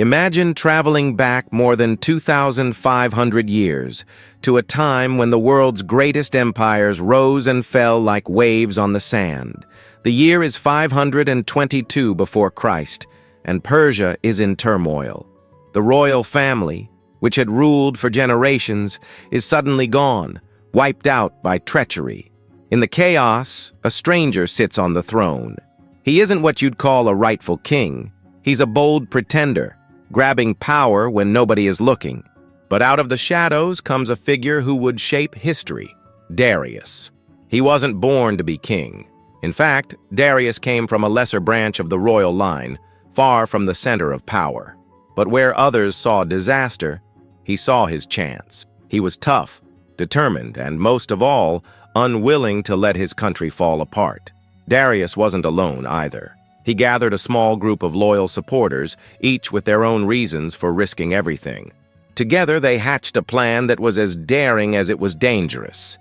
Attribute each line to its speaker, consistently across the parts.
Speaker 1: Imagine traveling back more than 2,500 years to a time when the world's greatest empires rose and fell like waves on the sand. The year is 522 before Christ, and Persia is in turmoil. The royal family, which had ruled for generations, is suddenly gone, wiped out by treachery. In the chaos, a stranger sits on the throne. He isn't what you'd call a rightful king. He's a bold pretender, grabbing power when nobody is looking. But out of the shadows comes a figure who would shape history, Darius. He wasn't born to be king. In fact, Darius came from a lesser branch of the royal line, far from the center of power. But where others saw disaster, he saw his chance. He was tough, determined, and most of all, unwilling to let his country fall apart. Darius wasn't alone either. He gathered a small group of loyal supporters, each with their own reasons for risking everything. Together, they hatched a plan that was as daring as it was dangerous.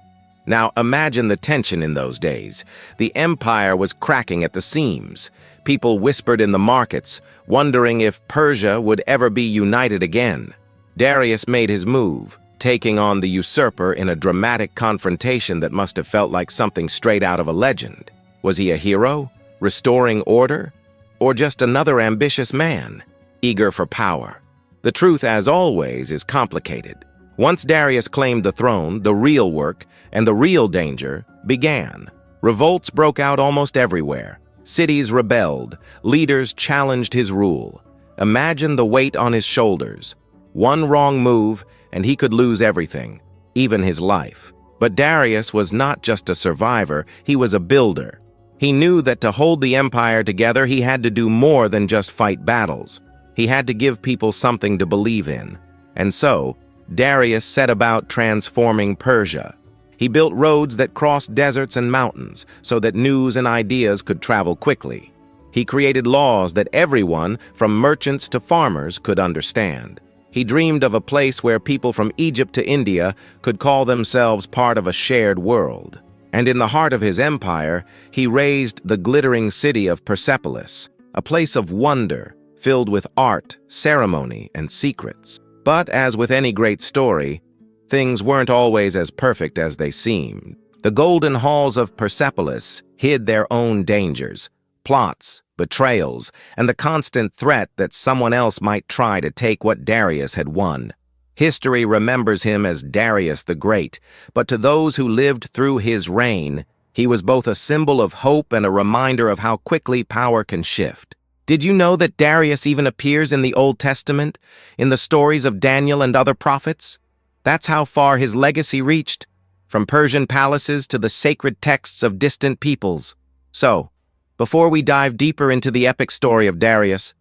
Speaker 1: Now, imagine the tension in those days. The empire was cracking at the seams. People whispered in the markets, wondering if Persia would ever be united again. Darius made his move, taking on the usurper in a dramatic confrontation that must have felt like something straight out of a legend. Was he a hero, restoring order, or just another ambitious man, eager for power? The truth, as always, is complicated. Once Darius claimed the throne, the real work and the real danger began. Revolts broke out almost everywhere. Cities rebelled. Leaders challenged his rule. Imagine the weight on his shoulders. One wrong move, and he could lose everything, even his life. But Darius was not just a survivor, he was a builder. He knew that to hold the empire together, he had to do more than just fight battles. He had to give people something to believe in. And so, Darius set about transforming Persia. He built roads that crossed deserts and mountains so that news and ideas could travel quickly. He created laws that everyone, from merchants to farmers, could understand. He dreamed of a place where people from Egypt to India could call themselves part of a shared world. And in the heart of his empire, he raised the glittering city of Persepolis, a place of wonder filled with art, ceremony, and secrets. But as with any great story, things weren't always as perfect as they seemed. The golden halls of Persepolis hid their own dangers, plots, betrayals, and the constant threat that someone else might try to take what Darius had won. History remembers him as Darius the Great, but to those who lived through his reign, he was both a symbol of hope and a reminder of how quickly power can shift. Did you know that Darius even appears in the Old Testament, in the stories of Daniel and other prophets? That's how far his legacy reached, from Persian palaces to the sacred texts of distant peoples. So, before we dive deeper into the epic story of Darius,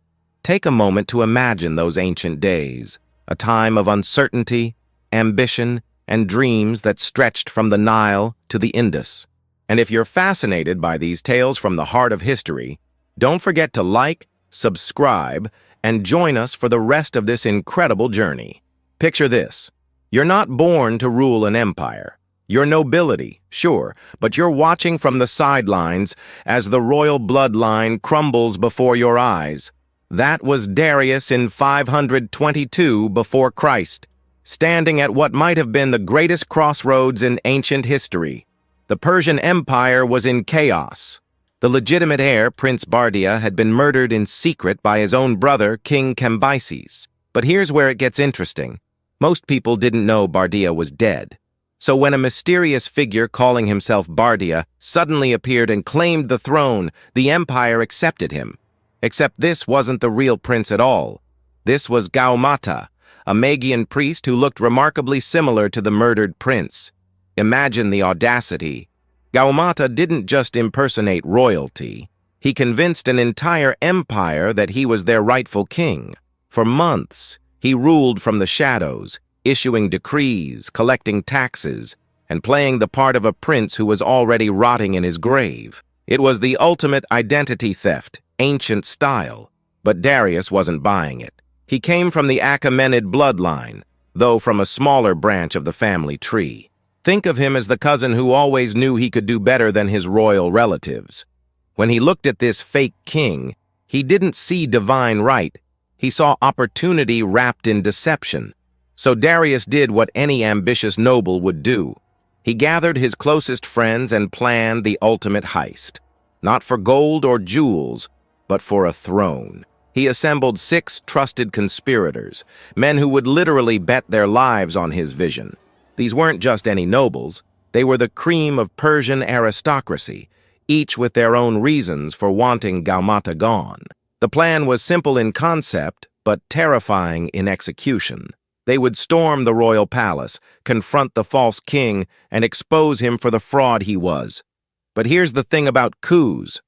Speaker 1: take a moment to imagine those ancient days, a time of uncertainty, ambition, and dreams that stretched from the Nile to the Indus. And if you're fascinated by these tales from the heart of history, don't forget to like, subscribe, and join us for the rest of this incredible journey. Picture this. You're not born to rule an empire. You're nobility, sure, but you're watching from the sidelines as the royal bloodline crumbles before your eyes. That was Darius in 522 before Christ, standing at what might have been the greatest crossroads in ancient history. The Persian Empire was in chaos. The legitimate heir, Prince Bardia, had been murdered in secret by his own brother, King Cambyses. But here's where it gets interesting. Most people didn't know Bardia was dead. So when a mysterious figure calling himself Bardia suddenly appeared and claimed the throne, the empire accepted him. Except this wasn't the real prince at all. This was Gaumata, a Magian priest who looked remarkably similar to the murdered prince. Imagine the audacity. Gaumata didn't just impersonate royalty. He convinced an entire empire that he was their rightful king. For months, he ruled from the shadows, issuing decrees, collecting taxes, and playing the part of a prince who was already rotting in his grave. It was the ultimate identity theft, ancient style. But Darius wasn't buying it. He came from the Achaemenid bloodline, though from a smaller branch of the family tree. Think of him as the cousin who always knew he could do better than his royal relatives. When he looked at this fake king, he didn't see divine right. He saw opportunity wrapped in deception. So Darius did what any ambitious noble would do. He gathered his closest friends and planned the ultimate heist. Not for gold or jewels, but for a throne. He assembled 6 trusted conspirators, men who would literally bet their lives on his vision. These weren't just any nobles. They were the cream of Persian aristocracy, each with their own reasons for wanting Gaumata gone. The plan was simple in concept, but terrifying in execution. They would storm the royal palace, confront the false king, and expose him for the fraud he was. But here's the thing about coups.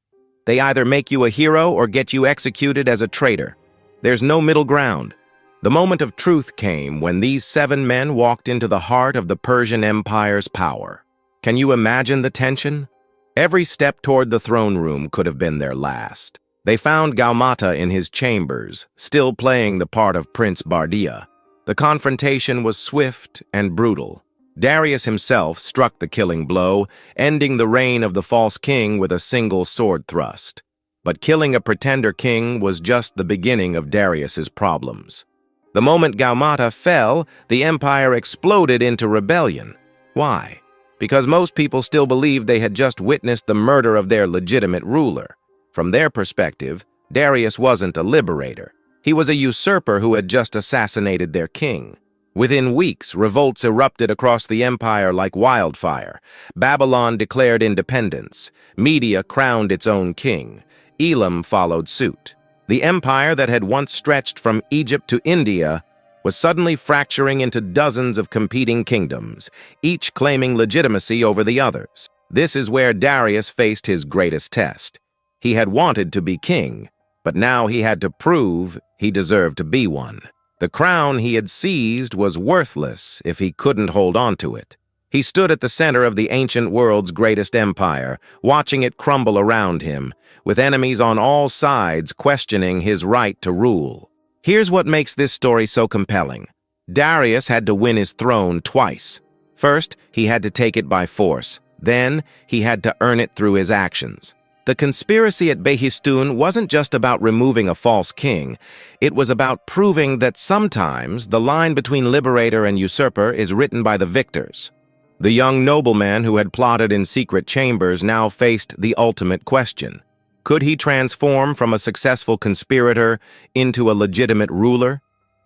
Speaker 1: They either make you a hero or get you executed as a traitor. There's no middle ground. The moment of truth came when these 7 men walked into the heart of the Persian Empire's power. Can you imagine the tension? Every step toward the throne room could have been their last. They found Gaumata in his chambers, still playing the part of Prince Bardia. The confrontation was swift and brutal. Darius himself struck the killing blow, ending the reign of the false king with a single sword thrust. But killing a pretender king was just the beginning of Darius's problems. The moment Gaumata fell, the empire exploded into rebellion. Why? Because most people still believed they had just witnessed the murder of their legitimate ruler. From their perspective, Darius wasn't a liberator. He was a usurper who had just assassinated their king. Within weeks, revolts erupted across the empire like wildfire. Babylon declared independence. Media crowned its own king. Elam followed suit. The empire that had once stretched from Egypt to India was suddenly fracturing into dozens of competing kingdoms, each claiming legitimacy over the others. This is where Darius faced his greatest test. He had wanted to be king, but now he had to prove he deserved to be one. The crown he had seized was worthless if he couldn't hold on to it. He stood at the center of the ancient world's greatest empire, watching it crumble around him, with enemies on all sides questioning his right to rule. Here's what makes this story so compelling. Darius had to win his throne twice. First, he had to take it by force. Then, he had to earn it through his actions. The conspiracy at Behistun wasn't just about removing a false king. It was about proving that sometimes the line between liberator and usurper is written by the victors. The young nobleman who had plotted in secret chambers now faced the ultimate question. Could he transform from a successful conspirator into a legitimate ruler?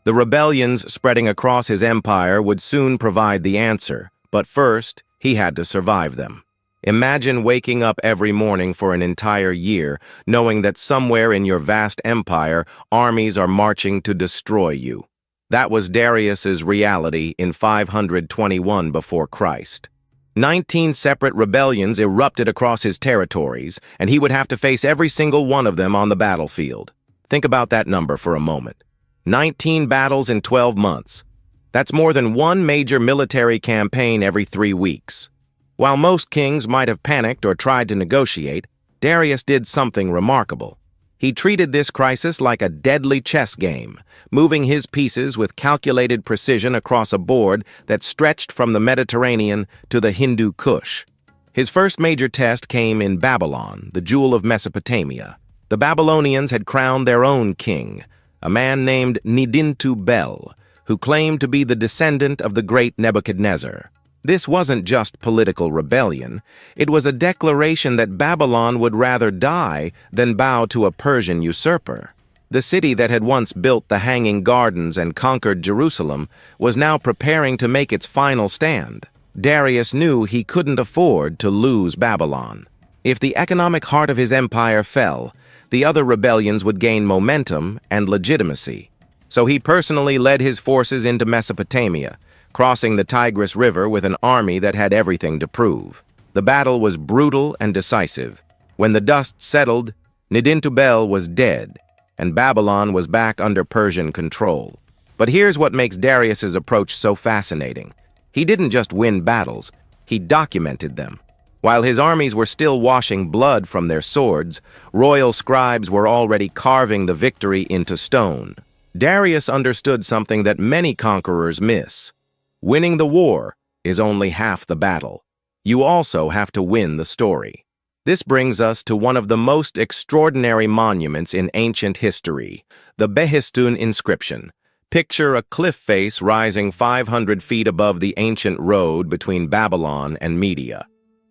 Speaker 1: The rebellions spreading across his empire would soon provide the answer, but first, he had to survive them. Imagine waking up every morning for an entire year, knowing that somewhere in your vast empire, armies are marching to destroy you. That was Darius's reality in 521 before Christ. 19 separate rebellions erupted across his territories, and he would have to face every single one of them on the battlefield. Think about that number for a moment. 19 battles in 12 months. That's more than one major military campaign every 3 weeks. While most kings might have panicked or tried to negotiate, Darius did something remarkable. He treated this crisis like a deadly chess game, moving his pieces with calculated precision across a board that stretched from the Mediterranean to the Hindu Kush. His first major test came in Babylon, the jewel of Mesopotamia. The Babylonians had crowned their own king, a man named Nidintu-Bel, who claimed to be the descendant of the great Nebuchadnezzar. This wasn't just political rebellion. It was a declaration that Babylon would rather die than bow to a Persian usurper. The city that had once built the Hanging Gardens and conquered Jerusalem was now preparing to make its final stand. Darius knew he couldn't afford to lose Babylon. If the economic heart of his empire fell, the other rebellions would gain momentum and legitimacy. So he personally led his forces into Mesopotamia, crossing the Tigris River with an army that had everything to prove. The battle was brutal and decisive. When the dust settled, Nidintu-Bel was dead, and Babylon was back under Persian control. But here's what makes Darius's approach so fascinating. He didn't just win battles, he documented them. While his armies were still washing blood from their swords, royal scribes were already carving the victory into stone. Darius understood something that many conquerors miss. Winning the war is only half the battle. You also have to win the story. This brings us to one of the most extraordinary monuments in ancient history, the Behistun Inscription. Picture a cliff face rising 500 feet above the ancient road between Babylon and Media.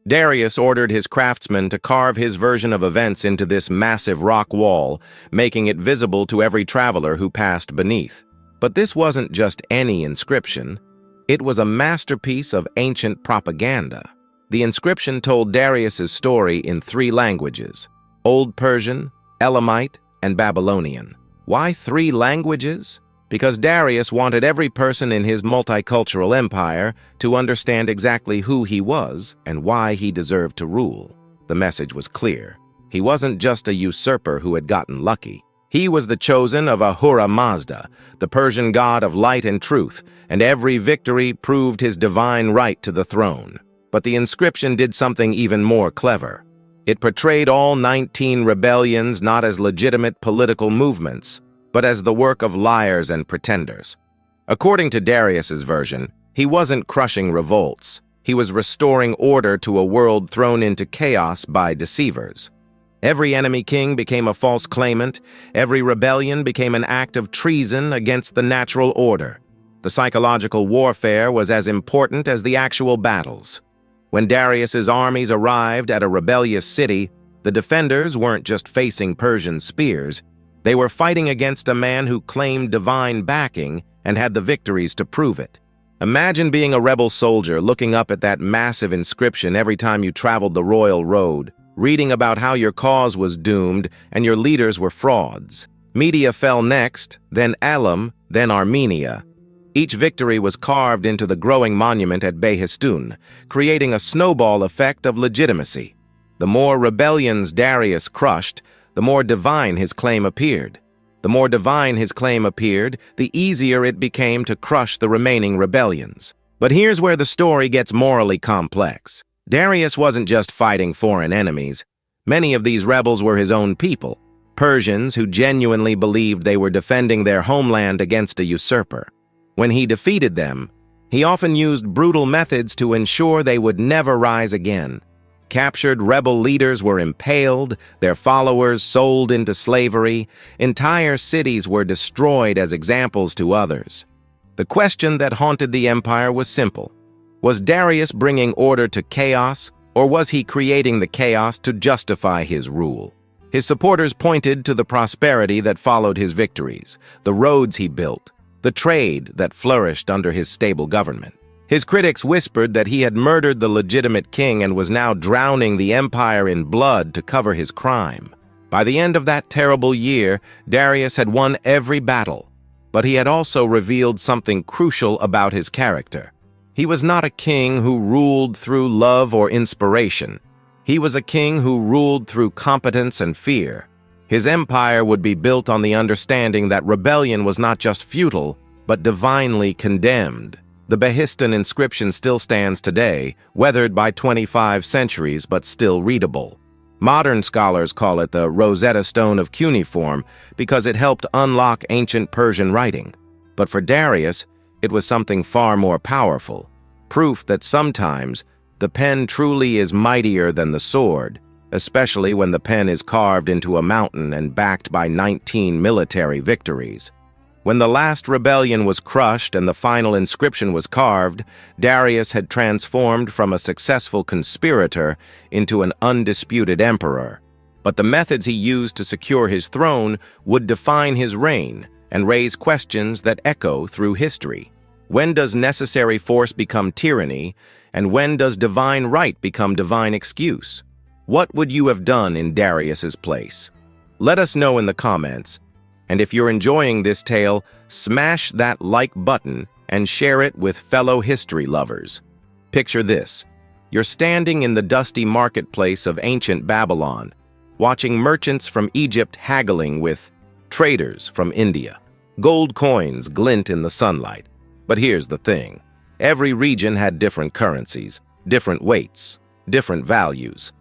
Speaker 1: Darius ordered his craftsmen to carve his version of events into this massive rock wall, making it visible to every traveler who passed beneath. But this wasn't just any inscription. It was a masterpiece of ancient propaganda. The inscription told Darius's story in 3 languages: Old Persian, Elamite, and Babylonian. Why 3 languages? Because Darius wanted every person in his multicultural empire to understand exactly who he was and why he deserved to rule. The message was clear. He wasn't just a usurper who had gotten lucky. He was the chosen of Ahura Mazda, the Persian god of light and truth, and every victory proved his divine right to the throne. But the inscription did something even more clever. It portrayed all 19 rebellions not as legitimate political movements, but as the work of liars and pretenders. According to Darius's version, he wasn't crushing revolts. He was restoring order to a world thrown into chaos by deceivers. Every enemy king became a false claimant. Every rebellion became an act of treason against the natural order. The psychological warfare was as important as the actual battles. When Darius's armies arrived at a rebellious city, the defenders weren't just facing Persian spears. They were fighting against a man who claimed divine backing and had the victories to prove it. Imagine being a rebel soldier looking up at that massive inscription every time you traveled the royal road, reading about how your cause was doomed and your leaders were frauds. Media fell next, then Elam, then Armenia. Each victory was carved into the growing monument at Behistun, creating a snowball effect of legitimacy. The more rebellions Darius crushed, the more divine his claim appeared. The more divine his claim appeared, the easier it became to crush the remaining rebellions. But here's where the story gets morally complex. Darius wasn't just fighting foreign enemies. Many of these rebels were his own people, Persians who genuinely believed they were defending their homeland against a usurper. When he defeated them, he often used brutal methods to ensure they would never rise again. Captured rebel leaders were impaled, their followers sold into slavery, entire cities were destroyed as examples to others. The question that haunted the empire was simple. Was Darius bringing order to chaos, or was he creating the chaos to justify his rule? His supporters pointed to the prosperity that followed his victories, the roads he built, the trade that flourished under his stable government. His critics whispered that he had murdered the legitimate king and was now drowning the empire in blood to cover his crime. By the end of that terrible year, Darius had won every battle, but he had also revealed something crucial about his character. He was not a king who ruled through love or inspiration. He was a king who ruled through competence and fear. His empire would be built on the understanding that rebellion was not just futile, but divinely condemned. The Behistun inscription still stands today, weathered by 25 centuries but still readable. Modern scholars call it the Rosetta Stone of cuneiform because it helped unlock ancient Persian writing. But for Darius, it was something far more powerful, proof that sometimes the pen truly is mightier than the sword, especially when the pen is carved into a mountain and backed by 19 military victories. When the last rebellion was crushed and the final inscription was carved, Darius had transformed from a successful conspirator into an undisputed emperor. But the methods he used to secure his throne would define his reign and raise questions that echo through history. When does necessary force become tyranny, and when does divine right become divine excuse? What would you have done in Darius's place? Let us know in the comments. And if you're enjoying this tale, smash that like button and share it with fellow history lovers. Picture this. You're standing in the dusty marketplace of ancient Babylon, watching merchants from Egypt haggling with traders from India. Gold coins glint in the sunlight. But here's the thing. Every region had different currencies, different weights, different values.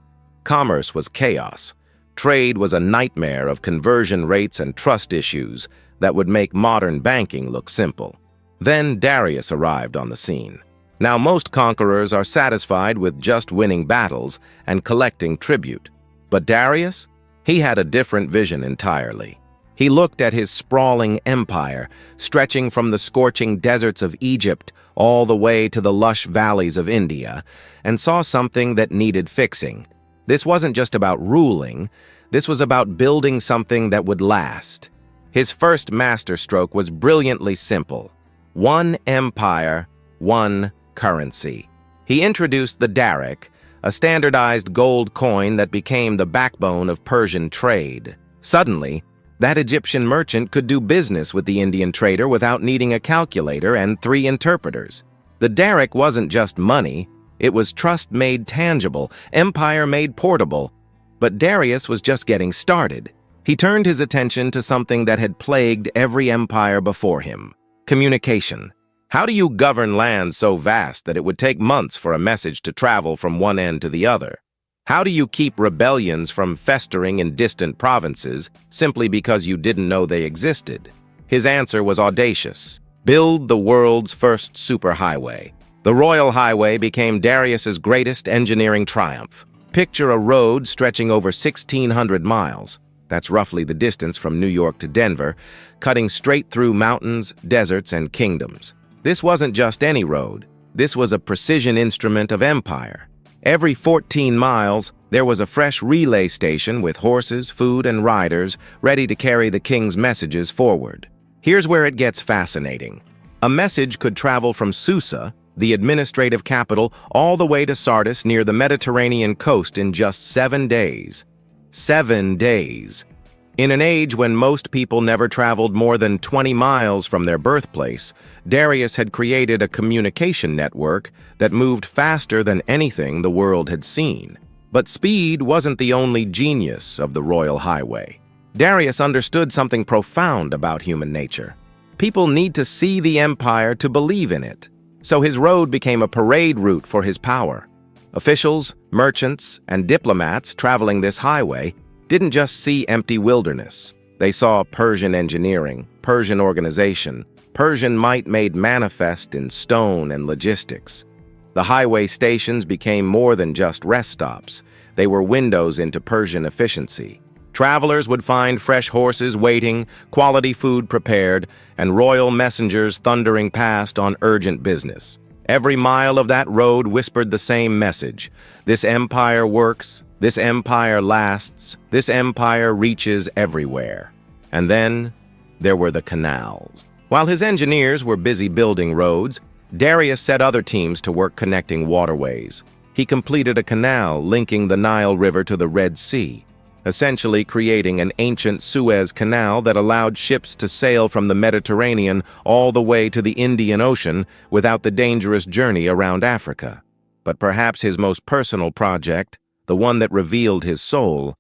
Speaker 1: Commerce was chaos. Trade was a nightmare of conversion rates and trust issues that would make modern banking look simple. Then Darius arrived on the scene. Now, most conquerors are satisfied with just winning battles and collecting tribute. But Darius? He had a different vision entirely. He looked at his sprawling empire, stretching from the scorching deserts of Egypt all the way to the lush valleys of India, and saw something that needed fixing. This wasn't just about ruling, this was about building something that would last. His first masterstroke was brilliantly simple. One empire, one currency. He introduced the daric, a standardized gold coin that became the backbone of Persian trade. Suddenly, that Egyptian merchant could do business with the Indian trader without needing a calculator and 3 interpreters. The daric wasn't just money, it was trust made tangible, empire made portable. But Darius was just getting started. He turned his attention to something that had plagued every empire before him: communication. How do you govern land so vast that it would take months for a message to travel from one end to the other? How do you keep rebellions from festering in distant provinces simply because you didn't know they existed? His answer was audacious: build the world's first superhighway. The Royal Highway became Darius's greatest engineering triumph. Picture a road stretching over 1,600 miles. That's roughly the distance from New York to Denver, cutting straight through mountains, deserts, and kingdoms. This wasn't just any road. This was a precision instrument of empire. Every 14 miles, there was a fresh relay station with horses, food, and riders ready to carry the king's messages forward. Here's where it gets fascinating. A message could travel from Susa, the administrative capital, all the way to Sardis near the Mediterranean coast in just 7 days. 7 days. In an age when most people never traveled more than 20 miles from their birthplace, Darius had created a communication network that moved faster than anything the world had seen. But speed wasn't the only genius of the Royal Highway. Darius understood something profound about human nature. People need to see the empire to believe in it. So his road became a parade route for his power. Officials, merchants, and diplomats traveling this highway didn't just see empty wilderness. They saw Persian engineering, Persian organization, Persian might made manifest in stone and logistics. The highway stations became more than just rest stops. They were windows into Persian efficiency. Travelers would find fresh horses waiting, quality food prepared, and royal messengers thundering past on urgent business. Every mile of that road whispered the same message: this empire works, this empire lasts, this empire reaches everywhere. And then there were the canals. While his engineers were busy building roads, Darius set other teams to work connecting waterways. He completed a canal linking the Nile River to the Red Sea, essentially creating an ancient Suez Canal that allowed ships to sail from the Mediterranean all the way to the Indian Ocean without the dangerous journey around Africa. But perhaps his most personal project, the one that revealed his soul,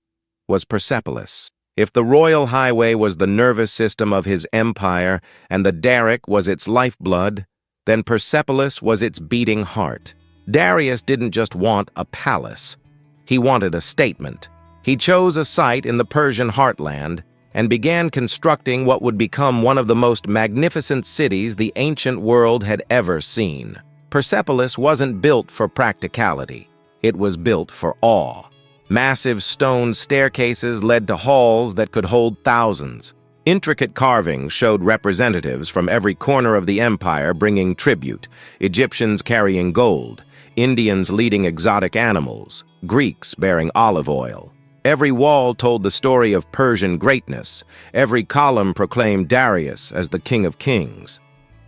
Speaker 1: was Persepolis. If the Royal Highway was the nervous system of his empire and the daric was its lifeblood, then Persepolis was its beating heart. Darius didn't just want a palace. He wanted a statement. He chose a site in the Persian heartland and began constructing what would become one of the most magnificent cities the ancient world had ever seen. Persepolis wasn't built for practicality. It was built for awe. Massive stone staircases led to halls that could hold thousands. Intricate carvings showed representatives from every corner of the empire bringing tribute: Egyptians carrying gold, Indians leading exotic animals, Greeks bearing olive oil. Every wall told the story of Persian greatness. Every column proclaimed Darius as the King of Kings.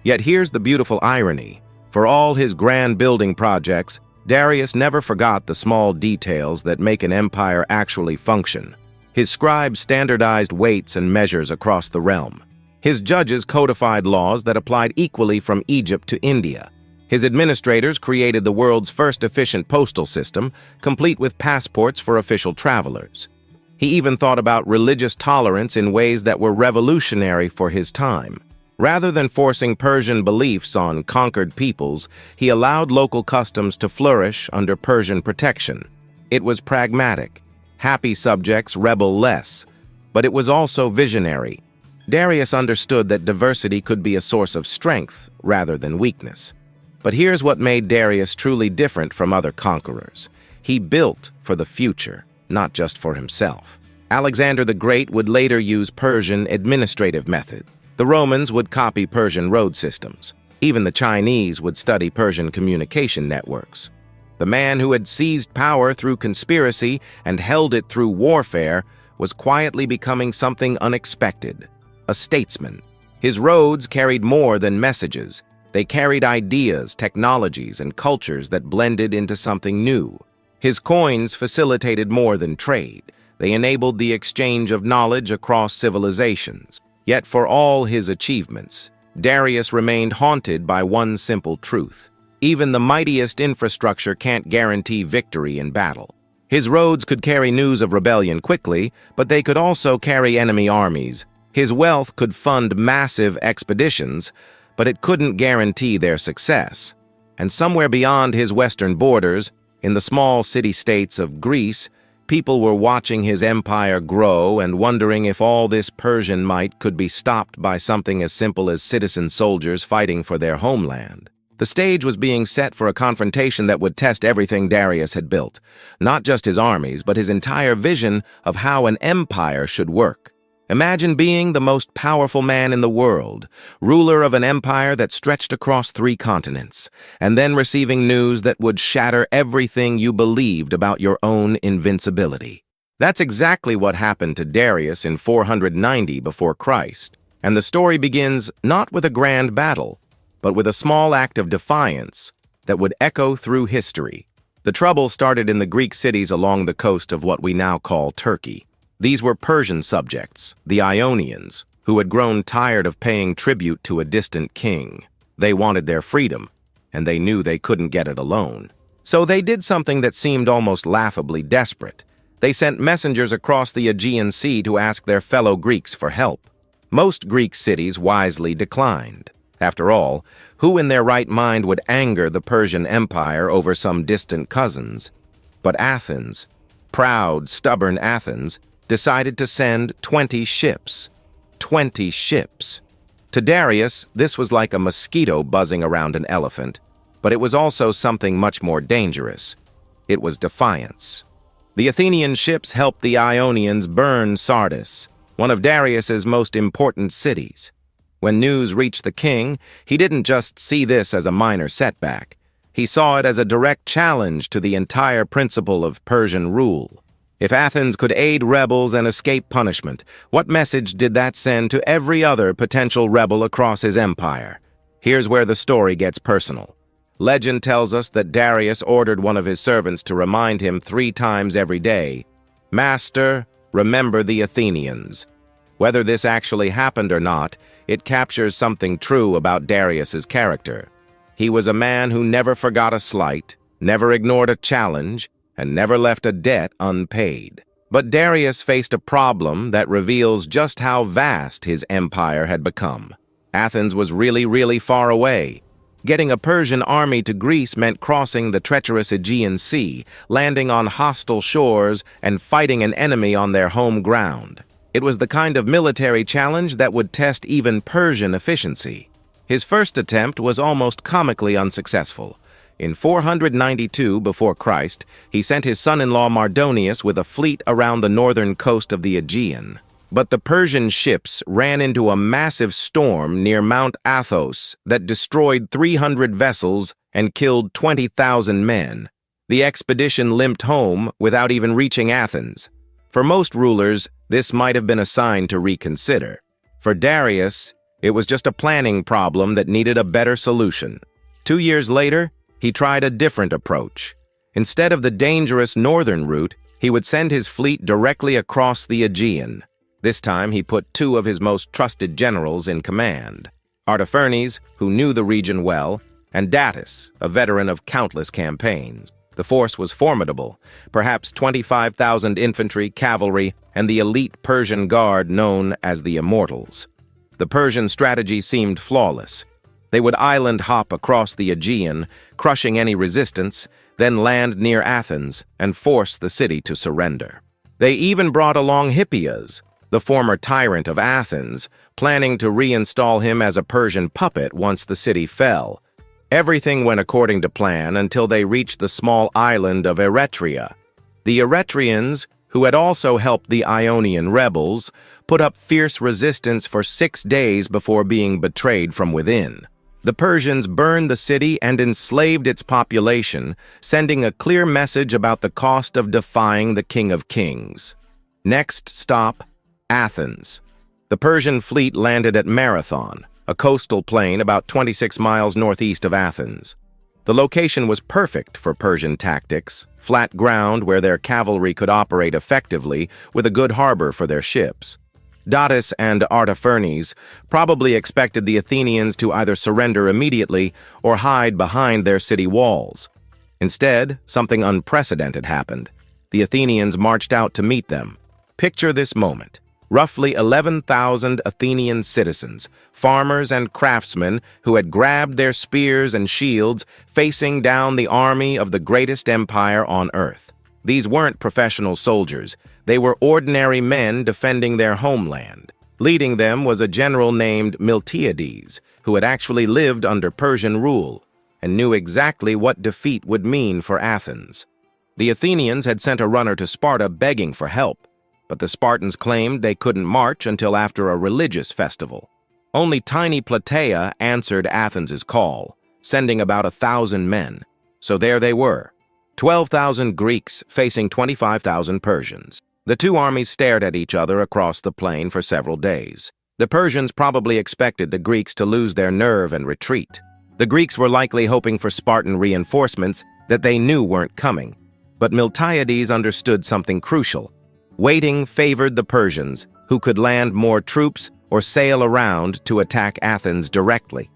Speaker 1: Yet here's the beautiful irony. For all his grand building projects, Darius never forgot the small details that make an empire actually function. His scribes standardized weights and measures across the realm. His judges codified laws that applied equally from Egypt to India. His administrators created the world's first efficient postal system, complete with passports for official travelers. He even thought about religious tolerance in ways that were revolutionary for his time. Rather than forcing Persian beliefs on conquered peoples, he allowed local customs to flourish under Persian protection. It was pragmatic. Happy subjects rebel less, but it was also visionary. Darius understood that diversity could be a source of strength rather than weakness. But here's what made Darius truly different from other conquerors. He built for the future, not just for himself. Alexander the Great would later use Persian administrative methods. The Romans would copy Persian road systems. Even the Chinese would study Persian communication networks. The man who had seized power through conspiracy and held it through warfare was quietly becoming something unexpected, a statesman. His roads carried more than messages. They carried ideas, technologies, and cultures that blended into something new. His coins facilitated more than trade. They enabled the exchange of knowledge across civilizations. Yet for all his achievements, Darius remained haunted by one simple truth. Even the mightiest infrastructure can't guarantee victory in battle. His roads could carry news of rebellion quickly, but they could also carry enemy armies. His wealth could fund massive expeditions, but it couldn't guarantee their success. And somewhere beyond his western borders, in the small city-states of Greece, people were watching his empire grow and wondering if all this Persian might could be stopped by something as simple as citizen soldiers fighting for their homeland. The stage was being set for a confrontation that would test everything Darius had built, not just his armies, but his entire vision of how an empire should work. Imagine being the most powerful man in the world, ruler of an empire that stretched across 3 continents, and then receiving news that would shatter everything you believed about your own invincibility. That's exactly what happened to Darius in 490 before Christ, and the story begins not with a grand battle, but with a small act of defiance that would echo through history. The trouble started in the Greek cities along the coast of what we now call Turkey. These were Persian subjects, the Ionians, who had grown tired of paying tribute to a distant king. They wanted their freedom, and they knew they couldn't get it alone. So they did something that seemed almost laughably desperate. They sent messengers across the Aegean Sea to ask their fellow Greeks for help. Most Greek cities wisely declined. After all, who in their right mind would anger the Persian Empire over some distant cousins? But Athens, proud, stubborn Athens, decided to send 20 ships. 20 ships. To Darius, this was like a mosquito buzzing around an elephant, but it was also something much more dangerous. It was defiance. The Athenian ships helped the Ionians burn Sardis, one of Darius's most important cities. When news reached the king, he didn't just see this as a minor setback. He saw it as a direct challenge to the entire principle of Persian rule. If Athens could aid rebels and escape punishment, what message did that send to every other potential rebel across his empire? Here's where the story gets personal. Legend tells us that Darius ordered one of his servants to remind him 3 times every day, "Master, remember the Athenians." Whether this actually happened or not, it captures something true about Darius's character. He was a man who never forgot a slight, never ignored a challenge, and never left a debt unpaid. But Darius faced a problem that reveals just how vast his empire had become. Athens was really far away. Getting a Persian army to Greece meant crossing the treacherous Aegean Sea, landing on hostile shores, and fighting an enemy on their home ground. It was the kind of military challenge that would test even Persian efficiency. His first attempt was almost comically unsuccessful. In 492 before Christ, he sent his son-in-law Mardonius with a fleet around the northern coast of the Aegean. But the Persian ships ran into a massive storm near Mount Athos that destroyed 300 vessels and killed 20,000 men. The expedition limped home without even reaching Athens. For most rulers, this might have been a sign to reconsider. For Darius, it was just a planning problem that needed a better solution. 2 years later, he tried a different approach. Instead of the dangerous northern route, he would send his fleet directly across the Aegean. This time, he put 2 of his most trusted generals in command. Artaphernes, who knew the region well, and Datis, a veteran of countless campaigns. The force was formidable, perhaps 25,000 infantry, cavalry, and the elite Persian guard known as the Immortals. The Persian strategy seemed flawless. They would island hop across the Aegean, crushing any resistance, then land near Athens and force the city to surrender. They even brought along Hippias, the former tyrant of Athens, planning to reinstall him as a Persian puppet once the city fell. Everything went according to plan until they reached the small island of Eretria. The Eretrians, who had also helped the Ionian rebels, put up fierce resistance for 6 days before being betrayed from within. The Persians burned the city and enslaved its population, sending a clear message about the cost of defying the King of Kings. Next stop, Athens. The Persian fleet landed at Marathon, a coastal plain about 26 miles northeast of Athens. The location was perfect for Persian tactics, flat ground where their cavalry could operate effectively with a good harbor for their ships. Datis and Artaphernes probably expected the Athenians to either surrender immediately or hide behind their city walls. Instead, something unprecedented happened. The Athenians marched out to meet them. Picture this moment. Roughly 11,000 Athenian citizens, farmers and craftsmen who had grabbed their spears and shields, facing down the army of the greatest empire on earth. These weren't professional soldiers. They were ordinary men defending their homeland. Leading them was a general named Miltiades, who had actually lived under Persian rule and knew exactly what defeat would mean for Athens. The Athenians had sent a runner to Sparta begging for help, but the Spartans claimed they couldn't march until after a religious festival. Only tiny Plataea answered Athens' call, sending about 1,000 men. So there they were, 12,000 Greeks facing 25,000 Persians. The two armies stared at each other across the plain for several days. The Persians probably expected the Greeks to lose their nerve and retreat. The Greeks were likely hoping for Spartan reinforcements that they knew weren't coming. But Miltiades understood something crucial. Waiting favored the Persians, who could land more troops or sail around to attack Athens directly.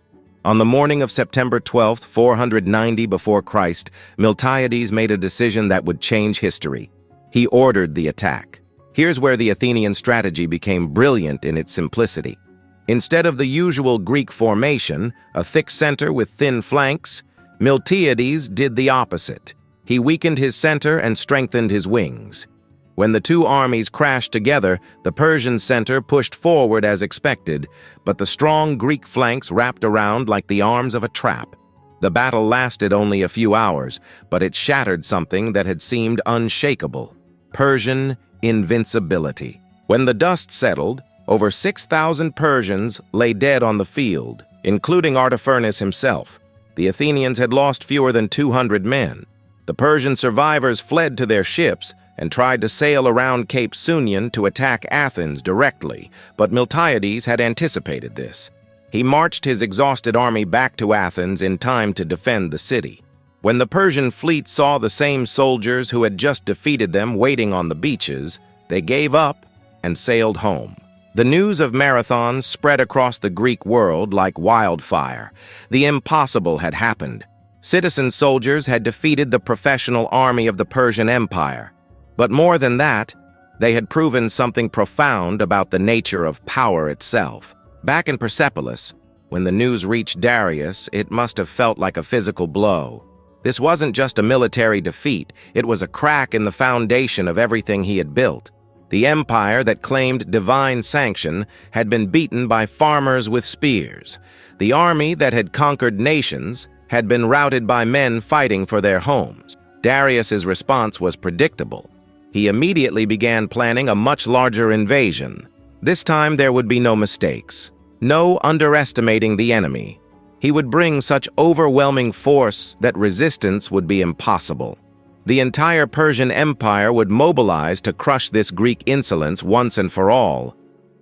Speaker 1: On the morning of September 12, 490 before Christ, Miltiades made a decision that would change history. He ordered the attack. Here's where the Athenian strategy became brilliant in its simplicity. Instead of the usual Greek formation, a thick center with thin flanks, Miltiades did the opposite. He weakened his center and strengthened his wings. When the two armies crashed together, the Persian center pushed forward as expected, but the strong Greek flanks wrapped around like the arms of a trap. The battle lasted only a few hours, but it shattered something that had seemed unshakable: Persian invincibility. When the dust settled, over 6,000 Persians lay dead on the field, including Artaphernes himself. The Athenians had lost fewer than 200 men. The Persian survivors fled to their ships and tried to sail around Cape Sunion to attack Athens directly, but Miltiades had anticipated this. He marched his exhausted army back to Athens in time to defend the city. When the Persian fleet saw the same soldiers who had just defeated them waiting on the beaches, they gave up and sailed home. The news of Marathon spread across the Greek world like wildfire. The impossible had happened. Citizen soldiers had defeated the professional army of the Persian Empire. But more than that, they had proven something profound about the nature of power itself. Back in Persepolis, when the news reached Darius, it must have felt like a physical blow. This wasn't just a military defeat, it was a crack in the foundation of everything he had built. The empire that claimed divine sanction had been beaten by farmers with spears. The army that had conquered nations had been routed by men fighting for their homes. Darius's response was predictable. He immediately began planning a much larger invasion. This time there would be no mistakes, no underestimating the enemy. He would bring such overwhelming force that resistance would be impossible. The entire Persian Empire would mobilize to crush this Greek insolence once and for all.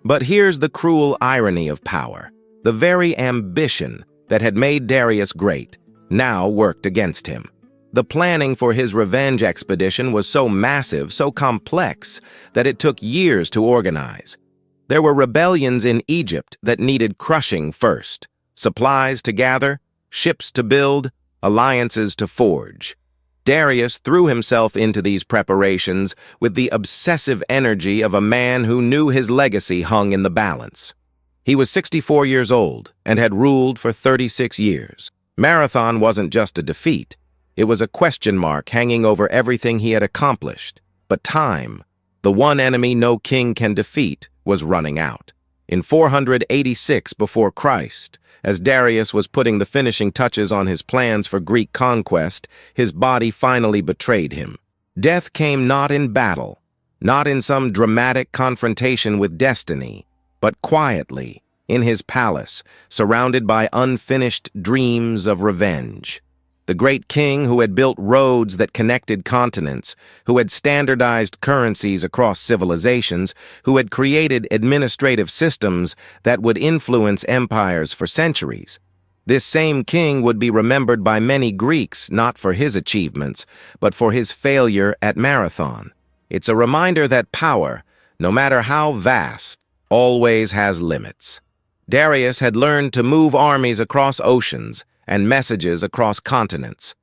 Speaker 1: But here's the cruel irony of power. The very ambition that had made Darius great now worked against him. The planning for his revenge expedition was so massive, so complex, that it took years to organize. There were rebellions in Egypt that needed crushing first, supplies to gather, ships to build, alliances to forge. Darius threw himself into these preparations with the obsessive energy of a man who knew his legacy hung in the balance. He was 64 years old and had ruled for 36 years. Marathon wasn't just a defeat. It was a question mark hanging over everything he had accomplished. But time, the one enemy no king can defeat, was running out. In 486 before Christ, As Darius was putting the finishing touches on his plans for Greek conquest, his body finally betrayed him. Death came not in battle, not in some dramatic confrontation with destiny, but quietly, in his palace, surrounded by unfinished dreams of revenge. The great king who had built roads that connected continents, who had standardized currencies across civilizations, who had created administrative systems that would influence empires for centuries. This same king would be remembered by many Greeks not for his achievements, but for his failure at Marathon. It's a reminder that power, no matter how vast, always has limits. Darius had learned to move armies across oceans and messages across continents,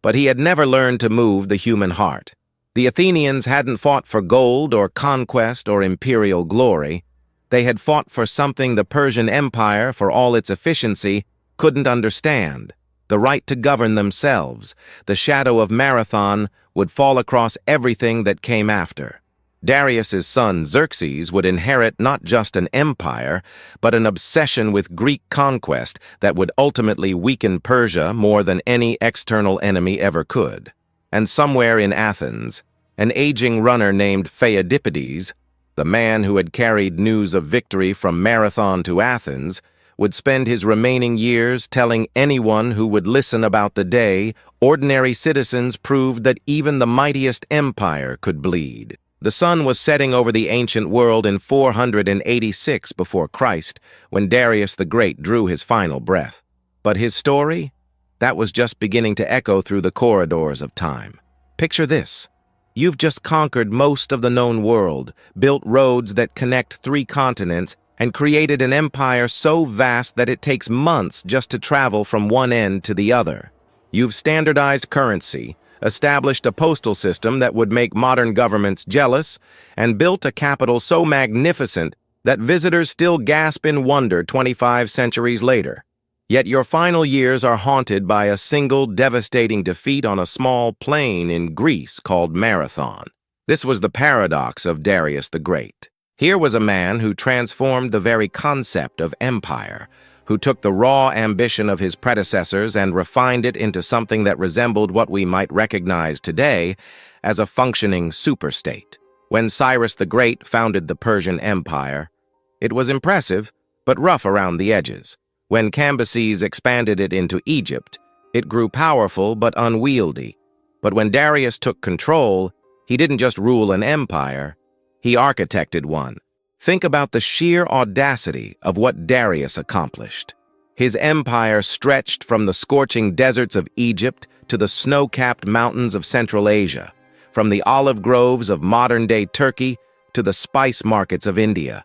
Speaker 1: but he had never learned to move the human heart. The Athenians hadn't fought for gold or conquest or imperial glory. They had fought for something the Persian Empire, for all its efficiency, couldn't understand: the right to govern themselves. The shadow of Marathon would fall across everything that came after. Darius's son Xerxes would inherit not just an empire, but an obsession with Greek conquest that would ultimately weaken Persia more than any external enemy ever could. And somewhere in Athens, an aging runner named Pheidippides, the man who had carried news of victory from Marathon to Athens, would spend his remaining years telling anyone who would listen about the day ordinary citizens proved that even the mightiest empire could bleed. The sun was setting over the ancient world in 486 before Christ, when Darius the Great drew his final breath. But his story? That was just beginning to echo through the corridors of time. Picture this. You've just conquered most of the known world, built roads that connect 3 continents, and created an empire so vast that it takes months just to travel from one end to the other. You've standardized currency, established a postal system that would make modern governments jealous, and built a capital so magnificent that visitors still gasp in wonder 25 centuries later. Yet your final years are haunted by a single devastating defeat on a small plain in Greece called Marathon. This was the paradox of Darius the Great. Here was a man who transformed the very concept of empire, who took the raw ambition of his predecessors and refined it into something that resembled what we might recognize today as a functioning superstate. When Cyrus the Great founded the Persian Empire, it was impressive, but rough around the edges. When Cambyses expanded it into Egypt, it grew powerful but unwieldy. But when Darius took control, he didn't just rule an empire, he architected one. Think about the sheer audacity of what Darius accomplished. His empire stretched from the scorching deserts of Egypt to the snow-capped mountains of Central Asia, from the olive groves of modern-day Turkey to the spice markets of India.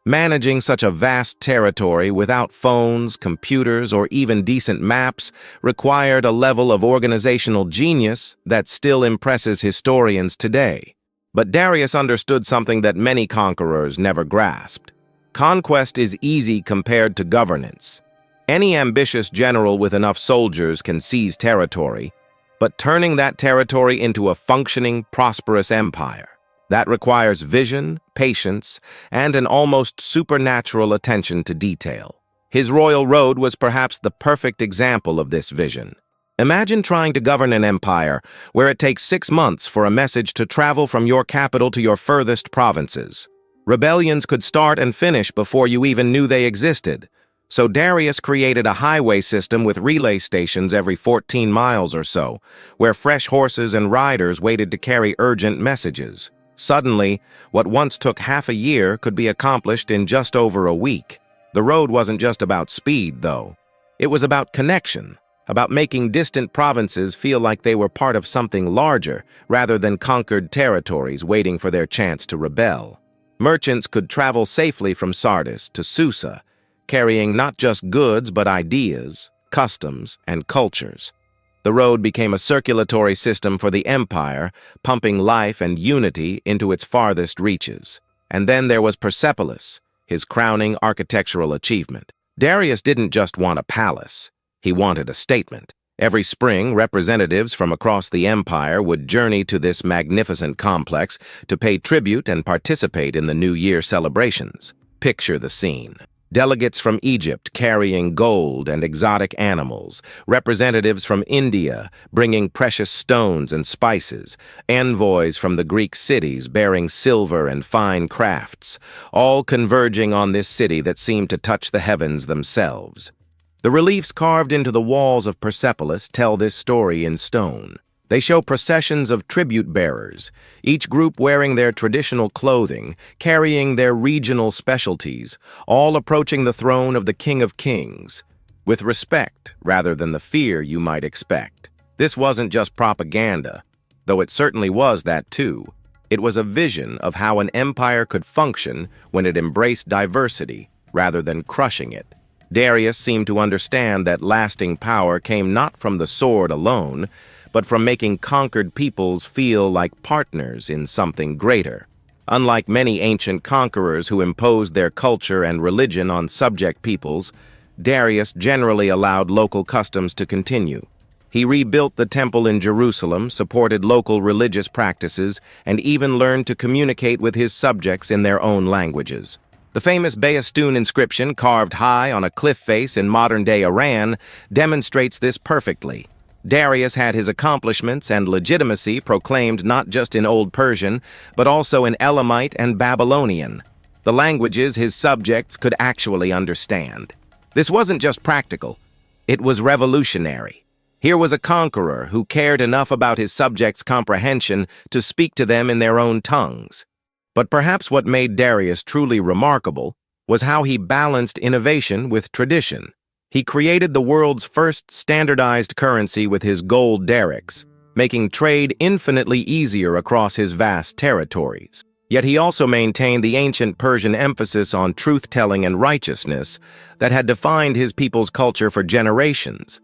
Speaker 1: Managing such a vast territory without phones, computers, or even decent maps required a level of organizational genius that still impresses historians today. But Darius understood something that many conquerors never grasped. Conquest is easy compared to governance. Any ambitious general with enough soldiers can seize territory, but turning that territory into a functioning, prosperous empire, that requires vision, patience, and an almost supernatural attention to detail. His royal road was perhaps the perfect example of this vision. Imagine trying to govern an empire where it takes 6 months for a message to travel from your capital to your furthest provinces. Rebellions could start and finish before you even knew they existed. So Darius created a highway system with relay stations every 14 miles or so, where fresh horses and riders waited to carry urgent messages. Suddenly, what once took half a year could be accomplished in just over a week. The road wasn't just about speed, though. It was about connection. About making distant provinces feel like they were part of something larger, rather than conquered territories waiting for their chance to rebel. Merchants could travel safely from Sardis to Susa, carrying not just goods but ideas, customs, and cultures. The road became a circulatory system for the empire, pumping life and unity into its farthest reaches. And then there was Persepolis, his crowning architectural achievement. Darius didn't just want a palace. He wanted a statement. Every spring, representatives from across the empire would journey to this magnificent complex to pay tribute and participate in the New Year celebrations. Picture the scene. delegates from Egypt carrying gold and exotic animals, representatives from India bringing precious stones and spices, envoys from the Greek cities bearing silver and fine crafts, all converging on this city that seemed to touch the heavens themselves. The reliefs carved into the walls of Persepolis tell this story in stone. They show processions of tribute bearers, each group wearing their traditional clothing, carrying their regional specialties, all approaching the throne of the King of Kings, with respect rather than the fear you might expect. This wasn't just propaganda, though it certainly was that too. It was a vision of how an empire could function when it embraced diversity rather than crushing it. Darius seemed to understand that lasting power came not from the sword alone, but from making conquered peoples feel like partners in something greater. Unlike many ancient conquerors who imposed their culture and religion on subject peoples, Darius generally allowed local customs to continue. He rebuilt the temple in Jerusalem, supported local religious practices, and even learned to communicate with his subjects in their own languages. The famous Behistun inscription, carved high on a cliff face in modern-day Iran, demonstrates this perfectly. Darius had his accomplishments and legitimacy proclaimed not just in Old Persian, but also in Elamite and Babylonian, the languages his subjects could actually understand. This wasn't just practical, it was revolutionary. Here was a conqueror who cared enough about his subjects' comprehension to speak to them in their own tongues. But perhaps what made Darius truly remarkable was how he balanced innovation with tradition. He created the world's first standardized currency with his gold darics, making trade infinitely easier across his vast territories. Yet he also maintained the ancient Persian emphasis on truth-telling and righteousness that had defined his people's culture for generations.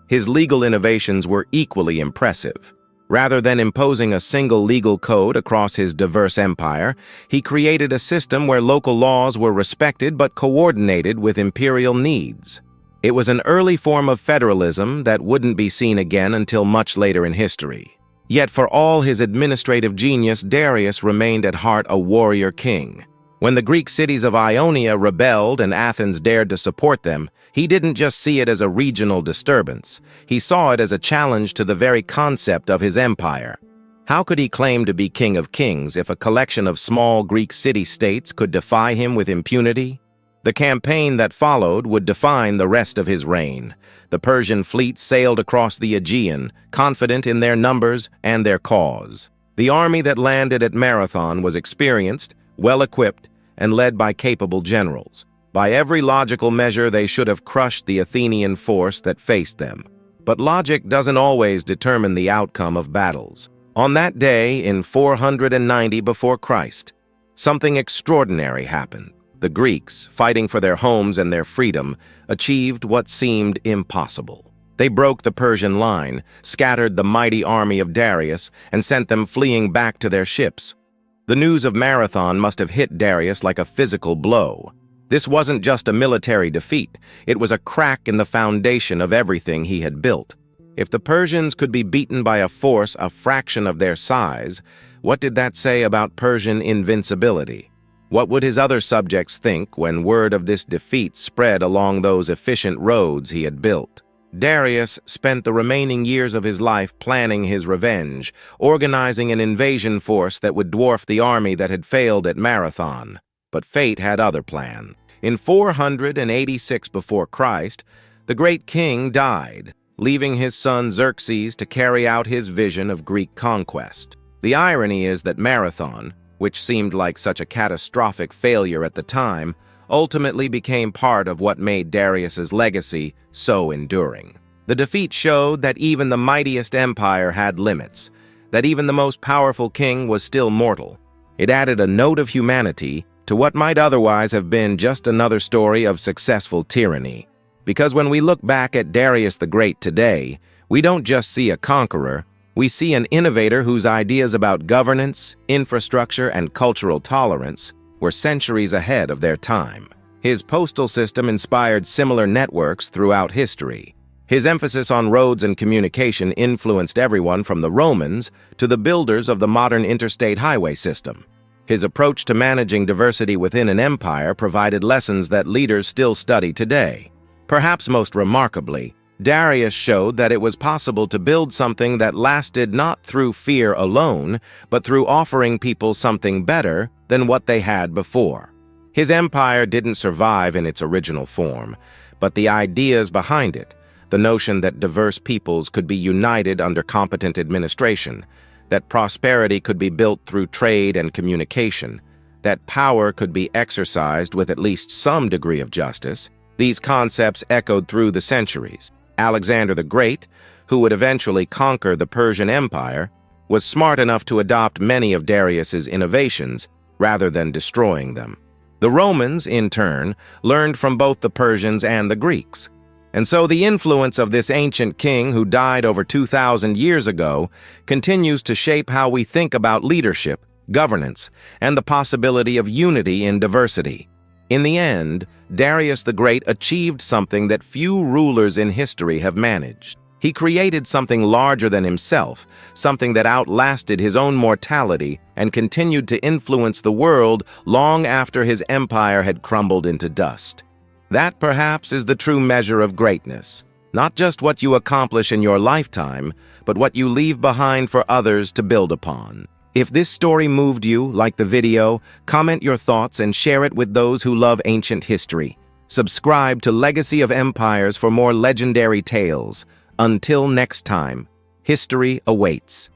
Speaker 1: His legal innovations were equally impressive. Rather than imposing a single legal code across his diverse empire, he created a system where local laws were respected but coordinated with imperial needs. It was an early form of federalism that wouldn't be seen again until much later in history. Yet for all his administrative genius, Darius remained at heart a warrior king. When the Greek cities of Ionia rebelled and Athens dared to support them, he didn't just see it as a regional disturbance. He saw it as a challenge to the very concept of his empire. How could he claim to be king of kings if a collection of small Greek city-states could defy him with impunity? The campaign that followed would define the rest of his reign. The Persian fleet sailed across the Aegean, confident in their numbers and their cause. The army that landed at Marathon was experienced, well-equipped, and led by capable generals. By every logical measure, they should have crushed the Athenian force that faced them. But logic doesn't always determine the outcome of battles. On that day, in 490 before Christ, something extraordinary happened. The Greeks, fighting for their homes and their freedom, achieved what seemed impossible. They broke the Persian line, scattered the mighty army of Darius, and sent them fleeing back to their ships. The news of Marathon must have hit Darius like a physical blow. This wasn't just a military defeat, it was a crack in the foundation of everything he had built. If the Persians could be beaten by a force a fraction of their size, what did that say about Persian invincibility? What would his other subjects think when word of this defeat spread along those efficient roads he had built? Darius spent the remaining years of his life planning his revenge, organizing an invasion force that would dwarf the army that had failed at Marathon. But fate had other plans. In 486 before Christ, the great king died, leaving his son Xerxes to carry out his vision of Greek conquest. The irony is that Marathon, which seemed like such a catastrophic failure at the time, ultimately became part of what made Darius's legacy so enduring. The defeat showed that even the mightiest empire had limits, that even the most powerful king was still mortal. It added a note of humanity to what might otherwise have been just another story of successful tyranny. Because when we look back at Darius the Great today, we don't just see a conqueror, we see an innovator whose ideas about governance, infrastructure, and cultural tolerance were centuries ahead of their time. His postal system inspired similar networks throughout history. His emphasis on roads and communication influenced everyone from the Romans to the builders of the modern interstate highway system. His approach to managing diversity within an empire provided lessons that leaders still study today. Perhaps most remarkably, Darius showed that it was possible to build something that lasted not through fear alone, but through offering people something better than what they had before. His empire didn't survive in its original form, but the ideas behind it, the notion that diverse peoples could be united under competent administration, that prosperity could be built through trade and communication, that power could be exercised with at least some degree of justice, these concepts echoed through the centuries. Alexander the Great, who would eventually conquer the Persian Empire, was smart enough to adopt many of Darius's innovations rather than destroying them. The Romans, in turn, learned from both the Persians and the Greeks. And so the influence of this ancient king who died over 2,000 years ago continues to shape how we think about leadership, governance, and the possibility of unity in diversity. In the end, Darius the Great achieved something that few rulers in history have managed. He created something larger than himself, something that outlasted his own mortality and continued to influence the world long after his empire had crumbled into dust. That, perhaps, is the true measure of greatness. Not just what you accomplish in your lifetime, but what you leave behind for others to build upon. If this story moved you, like the video, comment your thoughts and share it with those who love ancient history. Subscribe to Legacy of Empires for more legendary tales. Until next time, history awaits.